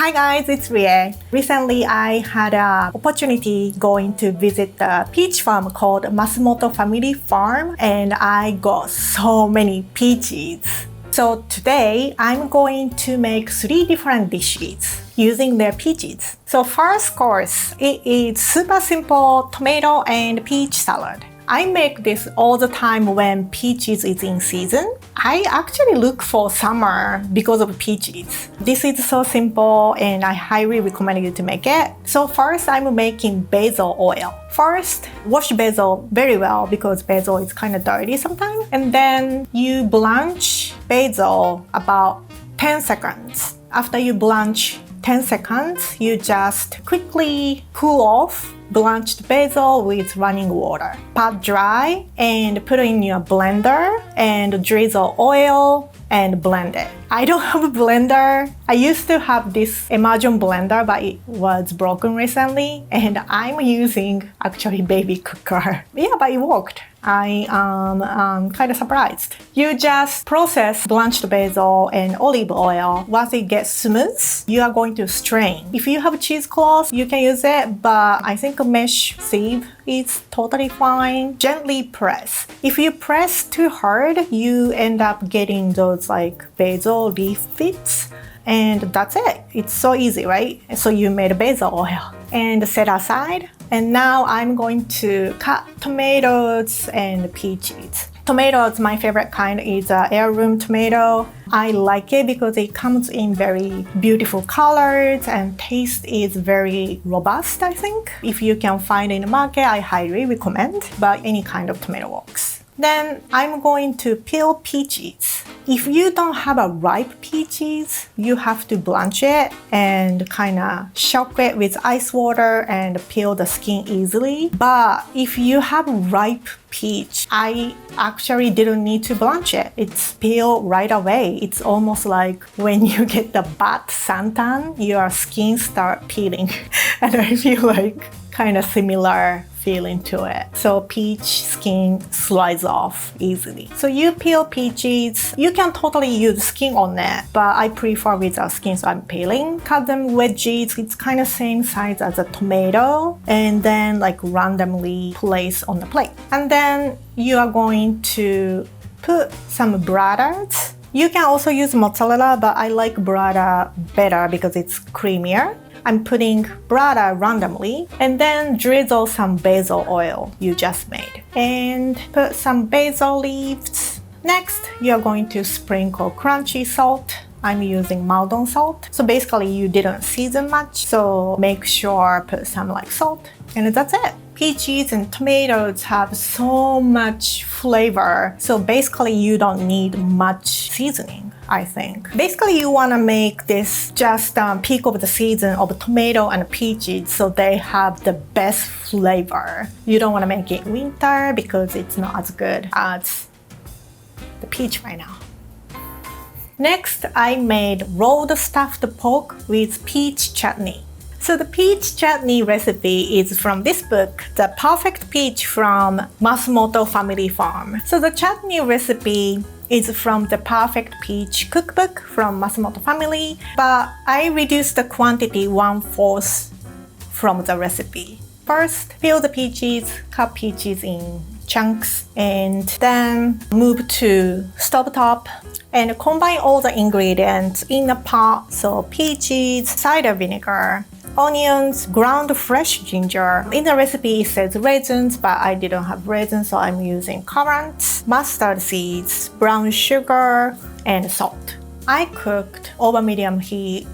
Hi guys, it's Rie. Recently, I had an opportunity going to visit the peach farm called Masumoto Family Farm, and I got so many peaches. So today, I'm going to make 3 different dishes using their peaches. So first course, it is super simple tomato and peach salad. I make this all the time when peaches is in season. I actually look for summer because of peaches. This is so simple and I highly recommend you to make it. So first I'm making basil oil. First, wash basil very well because basil is kind of dirty sometimes. And then you blanch basil about 10 seconds. After you blanch 10 seconds, you just quickly cool off blanched basil with running water. Pat dry and put it in your blender and drizzle oil and blend it. I don't have a blender. I used to have this immersion blender, but it was broken recently and I'm using actually baby cooker. Yeah, but it worked. I am kind of surprised. You just process blanched basil and olive oil. Once it gets smooth, you are going to strain. If you have cheesecloth, you can use it, but I think a mesh sieve is totally fine. Gently press. If you press too hard, you end up getting those like basil leaf bits. And that's it. It's so easy, right? So you made basil oil and set aside. And now I'm going to cut tomatoes and peaches. Tomatoes, my favorite kind is heirloom tomato. I like it because it comes in very beautiful colors and taste is very robust, I think. If you can find it in the market, I highly recommend, but any kind of tomato works. Then I'm going to peel peaches. If you don't have a ripe peaches, you have to blanch it and kind of shock it with ice water and peel the skin easily. But if you have ripe peach, I actually didn't need to blanch it. It's peeled right away. It's almost like when you get the bad suntan, your skin start peeling. And I feel like kind of similar feeling to it. So peach skin slides off easily. So you peel peaches. You can totally use skin on it, but I prefer without skin, so I'm peeling. Cut them wedges. It's kind of same size as a tomato, and then like randomly place on the plate. And then you are going to put some burrata. You can also use mozzarella, but I like burrata better because it's creamier. I'm putting burrata randomly and then drizzle some basil oil you just made and put some basil leaves. Next, you're going to sprinkle crunchy salt. I'm using Maldon salt. So basically you didn't season much, so make sure put some like salt and that's it. Peaches and tomatoes have so much flavor, so basically you don't need much seasoning, I think. Basically you want to make this just peak of the season of tomato and peaches so they have the best flavor. You don't want to make it winter because it's not as good as the peach right now. Next, I made rolled stuffed pork with peach chutney. So the peach chutney recipe is from this book, The Perfect Peach from Masumoto Family Farm. So the chutney recipe is from the Perfect Peach cookbook from Masumoto Family, but I reduced the quantity 1/4 from the recipe. First, peel the peaches, cut peaches in chunks, and then move to stovetop and combine all the ingredients in a pot. So peaches, cider vinegar, onions, ground fresh ginger. In the recipe it says raisins, but I didn't have raisins, so I'm using currants, mustard seeds, brown sugar, and salt. I cooked over medium heat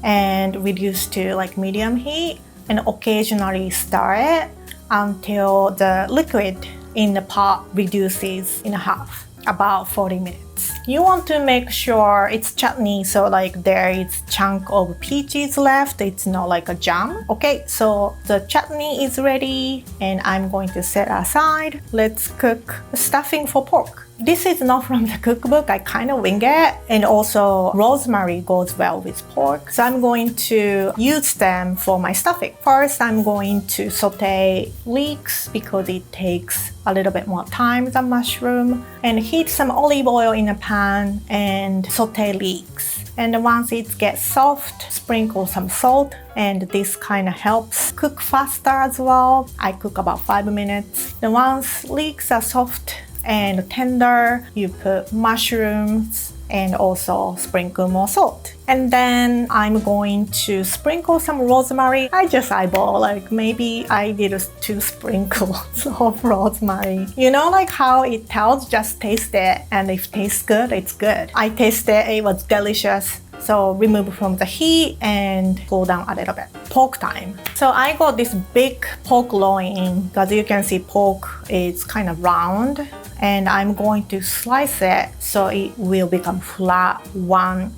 and reduced to like medium heat and occasionally stir it until the liquid in the pot reduces in half, about 40 minutes. You want to make sure it's chutney, so like there is chunk of peaches left, it's not like a jam. Okay, so the chutney is ready and I'm going to set aside. Let's cook the stuffing for pork. This is not from the cookbook, I kind of wing it, and also rosemary goes well with pork, so I'm going to use them for my stuffing. First, I'm going to saute leeks because it takes a little bit more time than mushroom, and heat some olive oil in a pan and saute leeks. And once it gets soft, sprinkle some salt, and this kind of helps cook faster as well. I cook about 5 minutes. Then once leeks are soft and tender, you put mushrooms and also sprinkle more salt. And then I'm going to sprinkle some rosemary. I just eyeball, like maybe I did 2 sprinkles of rosemary. You know, like how it tells, just taste it, and if it tastes good, it's good. I tasted it was delicious. So remove from the heat and cool down a little bit. Pork time. So I got this big pork loin. As you can see, pork is kind of round, and I'm going to slice it so it will become flat, one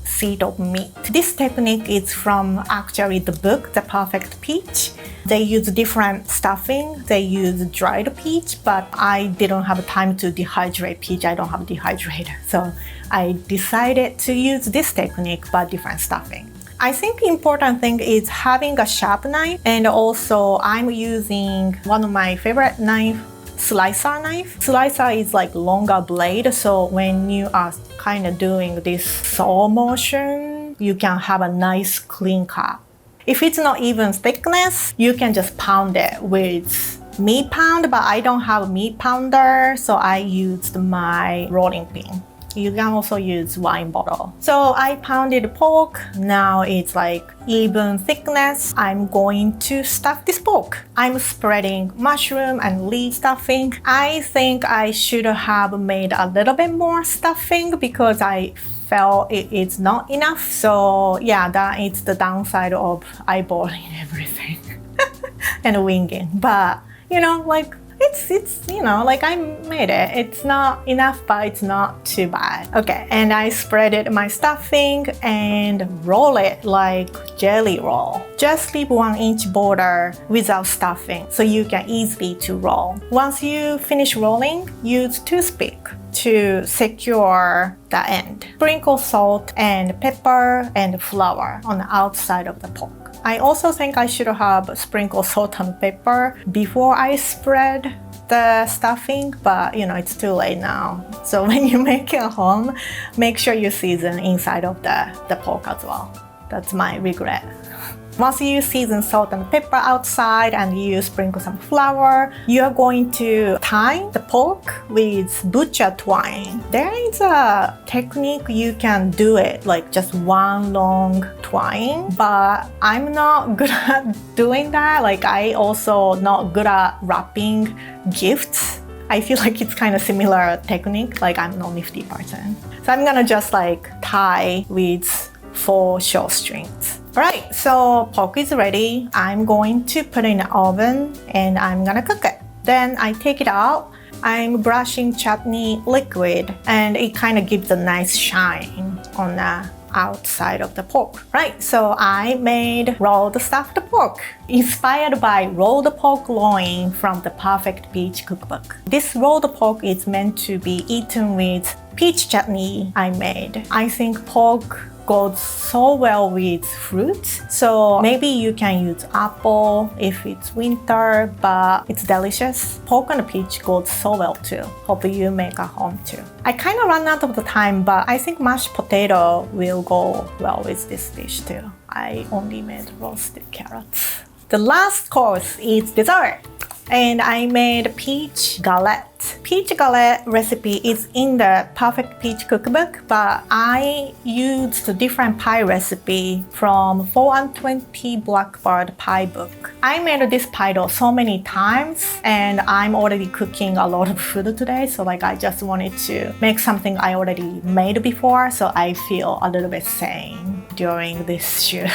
seed of meat. This technique is from actually the book, The Perfect Peach. They use different stuffing. They use dried peach, but I didn't have time to dehydrate peach. I don't have a dehydrator. So I decided to use this technique but different stuffing. I think the important thing is having a sharp knife, and also I'm using one of my favorite knife, slicer knife. Slicer is like longer blade, so when you are kind of doing this saw motion, you can have a nice clean cut. If it's not even thickness, you can just pound it with meat pound, but I don't have a meat pounder, so I used my rolling pin. You can also use wine bottle. So I pounded pork. Now it's like even thickness. I'm going to stuff this pork. I'm spreading mushroom and leek stuffing. I think I should have made a little bit more stuffing because I felt it's not enough. So yeah, that is the downside of eyeballing everything and winging. But you know, like it's you know, like I made it. It's not enough, but it's not too bad. Okay, and I spreaded my stuffing and roll it like jelly roll. Just leave 1-inch border without stuffing so you can easily to roll. Once you finish rolling, use toothpick to secure the end. Sprinkle salt and pepper and flour on the outside of the pork. I also think I should have sprinkled salt and pepper before I spread the stuffing, but you know, it's too late now. So when you make it at home, make sure you season inside of the pork as well. That's my regret. Once you season salt and pepper outside and you sprinkle some flour, you're going to tie the pork with butcher twine. There is a technique you can do it like just one long twine, but I'm not good at doing that. Like I also not good at wrapping gifts. I feel like it's kind of similar technique, like I'm only 50%. So I'm gonna just like tie with 4 short strings. Alright, so pork is ready. I'm going to put it in the oven and I'm gonna cook it. Then I take it out. I'm brushing chutney liquid and it kind of gives a nice shine on the outside of the pork. Right, so I made rolled stuffed pork, inspired by rolled pork loin from the Perfect Peach cookbook. This rolled pork is meant to be eaten with peach chutney I made. I think pork goes so well with fruits, so maybe you can use apple if it's winter, but it's delicious. Pork and peach goes so well too. Hope you make at home too. I kind of ran out of the time, but I think mashed potato will go well with this dish too. I only made roasted carrots. The last course is dessert, and I made peach galette. Peach galette recipe is in the Perfect Peach cookbook, but I used a different pie recipe from 4 and 20 Blackbird pie book. I made this pie dough so many times and I'm already cooking a lot of food today, so like I just wanted to make something I already made before, so I feel a little bit sane during this shoot.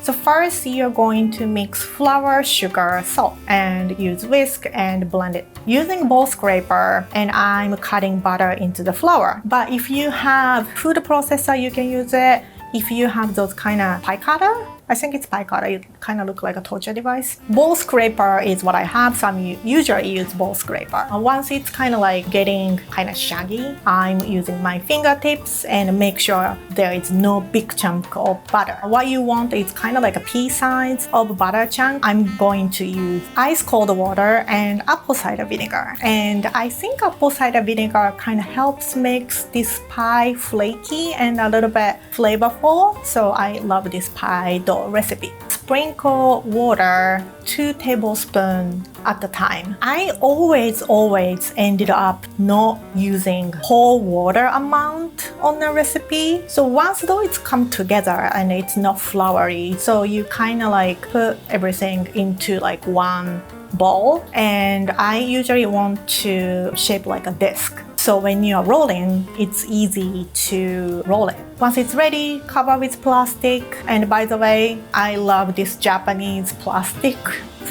So first you're going to mix flour, sugar, salt, and use whisk and blend it using bowl scraper, and I'm cutting butter into the flour. But if you have food processor, you can use it. if you have those kind of pie cutter, I think it's pie cutter, it kind of look like a torture device. Ball scraper is what I have, so I usually use ball scraper. Once it's kind of like getting kind of shaggy, I'm using my fingertips and make sure there is no big chunk of butter. What you want is kind of like a pea size of butter chunk. I'm going to use ice cold water and apple cider vinegar. And I think apple cider vinegar kind of helps makes this pie flaky and a little bit flavorful. So I love this pie dough recipe. Sprinkle water 2 tablespoons at a time. I always ended up not using whole water amount on the recipe. So once though it's come together and it's not floury, so you kind of like put everything into like one bowl, and I usually want to shape like a disc. So when you are rolling, it's easy to roll it. Once it's ready, cover with plastic. And by the way, I love this Japanese plastic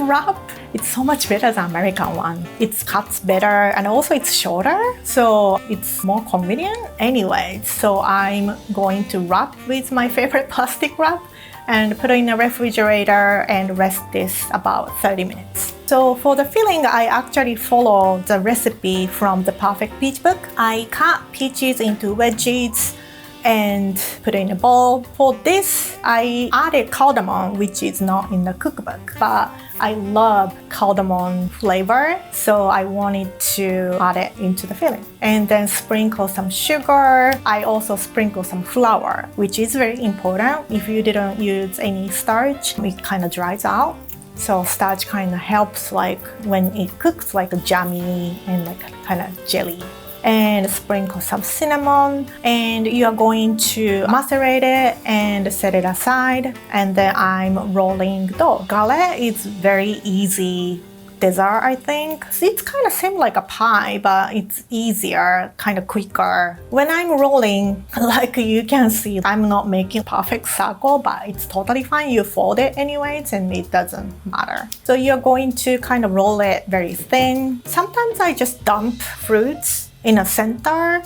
wrap. It's so much better than American one. It cuts better and also it's shorter, so it's more convenient. Anyway, so I'm going to wrap with my favorite plastic wrap and put it in the refrigerator and rest this about 30 minutes. So for the filling, I actually follow the recipe from the Perfect Peach book. I cut peaches into wedges and put it in a bowl. For this, I added cardamom, which is not in the cookbook, but I love cardamom flavor, so I wanted to add it into the filling. And then sprinkle some sugar. I also sprinkle some flour, which is very important. If you didn't use any starch, it kind of dries out. So starch kind of helps like when it cooks like a jammy and like kind of jelly. And sprinkle some cinnamon, and you are going to macerate it and set it aside. And then I'm rolling dough. Galette is very easy dessert, I think. So it's kind of same like a pie, but it's easier, kind of quicker. When I'm rolling, like you can see, I'm not making perfect circle, but it's totally fine. You fold it anyways, and it doesn't matter. So you're going to kind of roll it very thin. Sometimes I just dump fruits in a center,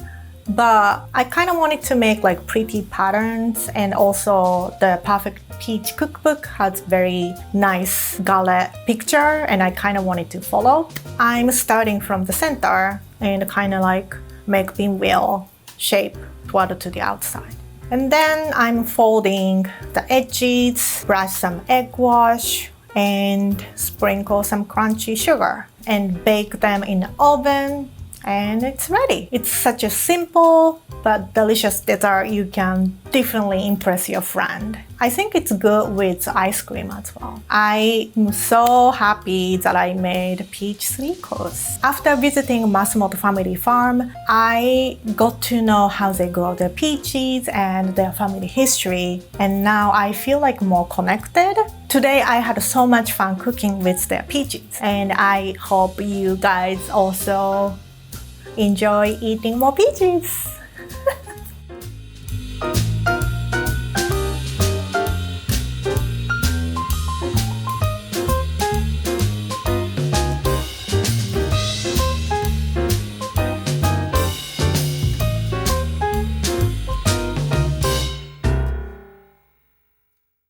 but I kind of wanted to make like pretty patterns, and also the Perfect Peach cookbook has very nice galette picture, and I kind of wanted to follow. I'm starting from the center and kind of like make pinwheel shape toward to the outside. And then I'm folding the edges, brush some egg wash, and sprinkle some crunchy sugar, and bake them in the oven. And it's ready. It's such a simple but delicious dessert. You can definitely impress your friend. I think it's good with ice cream as well. I am so happy that I made peach 3-course. After visiting Masumoto Family Farm, I got to know how they grow their peaches and their family history, and now I feel like more connected. Today I had so much fun cooking with their peaches, and I hope you guys also enjoy eating more peaches.